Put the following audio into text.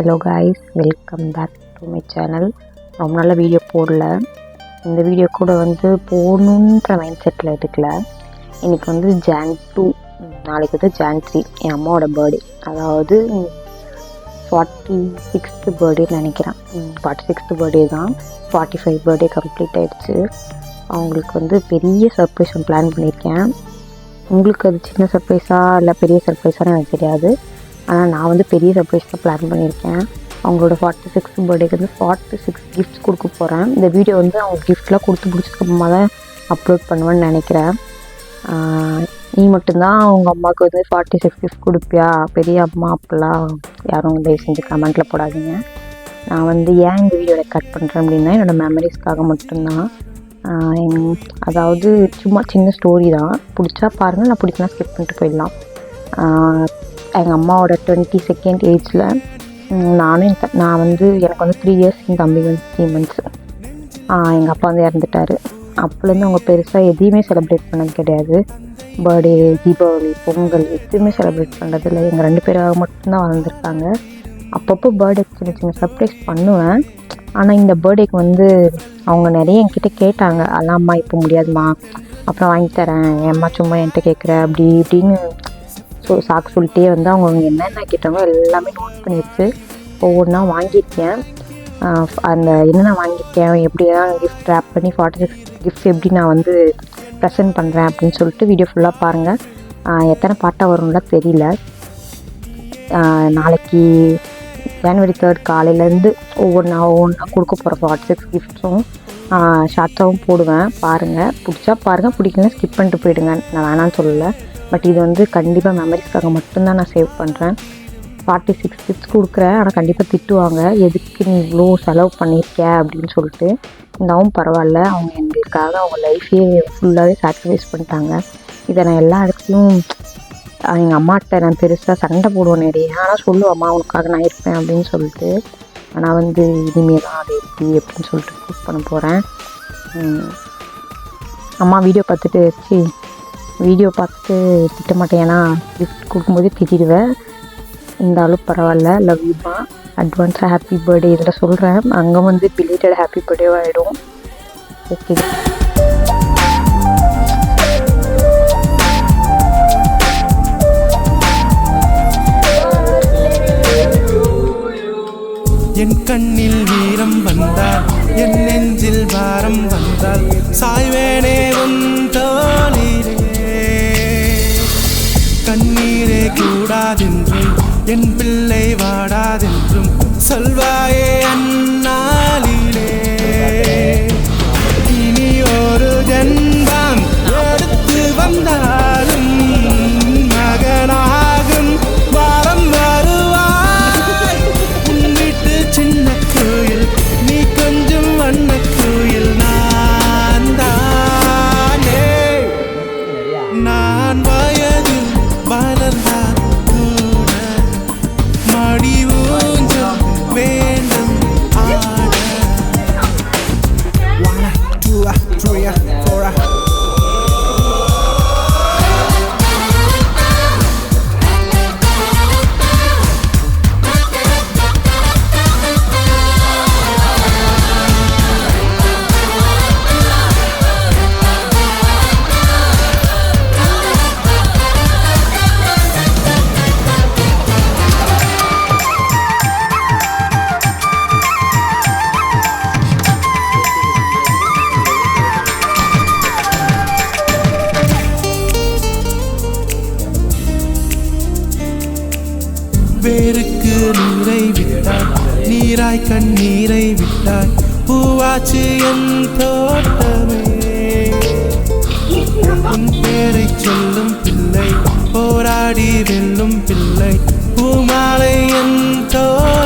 Hello guys, welcome back to my channel. ரொம்ப நல்ல video போடல. இந்த வீடியோ கூட போடணுன்ற மைண்ட் செட்டில் இருக்கல. இன்றைக்கி Jan 2, நாளைக்கு Jan 3 என் அம்மாவோட பர்த்டே. அதாவது 46th பர்த்டேன்னு நினைக்கிறேன். 46th பர்த்டே தான். 45 பர்த்டே கம்ப்ளீட் ஆகிடுச்சு. அவங்களுக்கு பெரிய சர்ப்ரைஸ் பிளான் பண்ணியிருக்கேன். உங்களுக்கு அது சின்ன சர்ப்ரைஸாக இல்லை பெரிய சர்ப்ரைஸான்னு எனக்கு தெரியாது. ஆனால் நான் பெரிய சர்ப்ரைஸ் தான் பிளான் பண்ணியிருக்கேன். அவங்களோட 46th பர்த்டேக்கு 46 கிஃப்ட்ஸ் கொடுக்க போகிறேன். இந்த வீடியோ அவங்க கிஃப்ட்லாம் கொடுத்து முடிச்சதுக்கப்புறமா தான் அப்லோட் பண்ணுவேன்னு நினைக்கிறேன். நீ மட்டும்தான் அவங்க அம்மாவுக்கு 46 கிஃப்ட் கொடுப்பியா, பெரிய அம்மா அப்படிலாம் யாரும் தயவு செஞ்சு கமெண்ட்டில் போடாதீங்க. நான் ஏன் இந்த வீடியோ ரெக்கார்ட் பண்ணுறேன் அப்படின்னா என்னோடய மெமரிஸ்க்காக மட்டும்தான். அதாவது சும்மா சின்ன ஸ்டோரி தான். பிடிச்சா பாருங்கள், நான் பிடிக்கலாம் ஸ்கிப் பண்ணிட்டு போயிடலாம். எங்கள் அம்மாவோட 22nd ஏஜில் நான் எனக்கு 3 இயர்ஸ், என் தம்பி 3 months. எங்கள் அப்பா இறந்துட்டார். அப்போலேருந்து அவங்க பெருசாக எதையுமே செலிப்ரேட் பண்ணது கிடையாது. பர்த்டே, தீபாவளி, பொங்கல் எதுவுமே செலிப்ரேட் பண்ணுறதில்ல. எங்கள் 2 பேராக மட்டும்தான் வளர்ந்துருக்காங்க. அப்பப்போ பர்த்டே சின்ன சின்ன சர்ப்ரைஸ் பண்ணுவேன். ஆனால் இந்த பர்த்டேக்கு அவங்க நிறைய என்கிட்ட கேட்டாங்க. அதெல்லாம் அம்மா இப்போ முடியாதுமா, அப்புறம் வாங்கி தரேன், ஏம்மா சும்மா என்கிட்ட கேட்குற அப்படி இப்படின்னு சாக்கு சொல்லிட்டே அவங்க என்னென்ன கேட்டாங்க எல்லாமே நோட் பண்ணி வச்சு ஒவ்வொன்றா வாங்கியிருக்கேன். அந்த என்னென்ன வாங்கியிருக்கேன், எப்படியெல்லாம் கிஃப்ட் ரேப் பண்ணி 46 கிஃப்ட்ஸ் எப்படி நான் ப்ரெசென்ட் பண்ணுறேன் அப்படின்னு சொல்லிட்டு வீடியோ ஃபுல்லாக பாருங்கள். எத்தனை பாட்டாக வரும்லாம் தெரியல. நாளைக்கு January 3rd காலையிலேருந்து ஒவ்வொன்றா கொடுக்க போகிற 46 கிஃப்ட்ஸும் ஷார்ட்ஸாகவும் போடுவேன். பாருங்கள், பிடிச்சா பாருங்கள், பிடிக்கலன்னா ஸ்கிப் பண்ணிட்டு போயிடுங்க. நான் வேணான்னு சொல்லலை. பட் இது கண்டிப்பாக மெமரிஸ்க்காக மட்டும்தான் நான் சேவ் பண்ணுறேன். 46 கிஃப்ட்ஸ் கொடுக்குறேன். ஆனால் கண்டிப்பாக திட்டுவாங்க, எதுக்கு நீ இவ்வளோ செலவு பண்ணியிருக்க அப்படின்னு சொல்லிட்டு. இருந்தாலும் பரவாயில்ல, அவங்க எங்களுக்காக அவங்க லைஃபே ஃபுல்லாகவே சாக்ரிஃபைஸ் பண்ணிட்டாங்க. இதை நான் எல்லா இடத்துலையும் எங்கள் அம்மாட்ட நான் பெருசாக சண்டை போடுவேன் நிறைய. ஆனால் சொல்லுவாம்மா உனக்காக நான் இருப்பேன் அப்படின்னு சொல்லிட்டு. ஆனால் இனிமேல் தான் அது எப்படின்னு சொல்லிட்டு ப்ரூவ் பண்ண போகிறேன். அம்மா வீடியோ பார்த்துட்டு திட்ட மாட்டேன். ஏன்னா கிஃப்ட் கொடுக்கும்போதே திட்டிடுவேன். இருந்தாலும் பரவாயில்ல, லவ் யூமா, அட்வான்ஸாக ஹாப்பி பர்த்டே இதில் சொல்கிறேன். அங்கே பிலேட்டட் ஹாப்பி பர்த்டேவாக ஆகிடும். ஓகே, என் கண்ணில் வீரம் வந்தால், என் நெஞ்சில் வாரம் வந்தால், சாய்வேனே உன் தோளிலே. கண்ணீரே கூடாதென்றும், என் பிள்ளை வாடாதென்றும் சொல்வாயே அந்நாளிலே. இனி ஒரு ஜென்மம் எடுத்து வந்தாலும் மகனாகும் வாரம் வருவாய். உன் வீட்டு சின்ன கோயில், நீ கொஞ்சம் வண்ண கோயில். நான் தானே, நான் வயதில் வளர்ந்தால் கூட மடி ஊஞ்சல் வேண்டும் ஆட. 1, 2, 3, 4. வேருக்கு நீரை விட்டாய், நீராய் கண்ணீரை விட்டாய், பூவாச்சு என் தோட்டமே. உன் பேரை சொல்லும் பிள்ளை, போராடி வெல்லும் பிள்ளை, பூமாலை என் தோட்டமே.